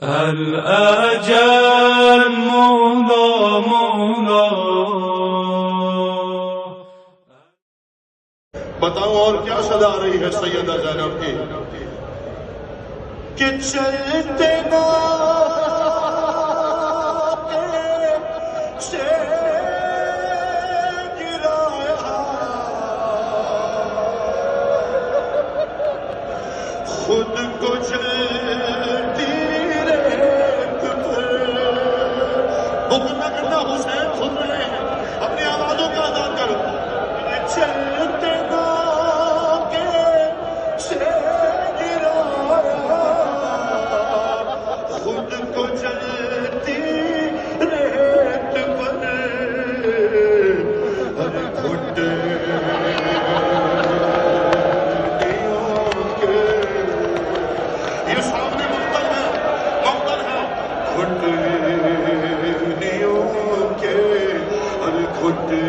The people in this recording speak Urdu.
الأجل مولا مولا. بتاؤں اور کیا صدا آ رہی ہے سیدہ زینب کی کہ چلتے نا سے گرایا خود کو چلتی ریت پر. بکنا کرنا حسین سن رہے ہیں، اپنی آوازوں کا ادا کرو. چلتے نا کے سے گرایا خود کو چلتی ریت پر. ہر گھٹے یہ سامنے مقتل ہے گھٹنیوں کے ہر گھٹے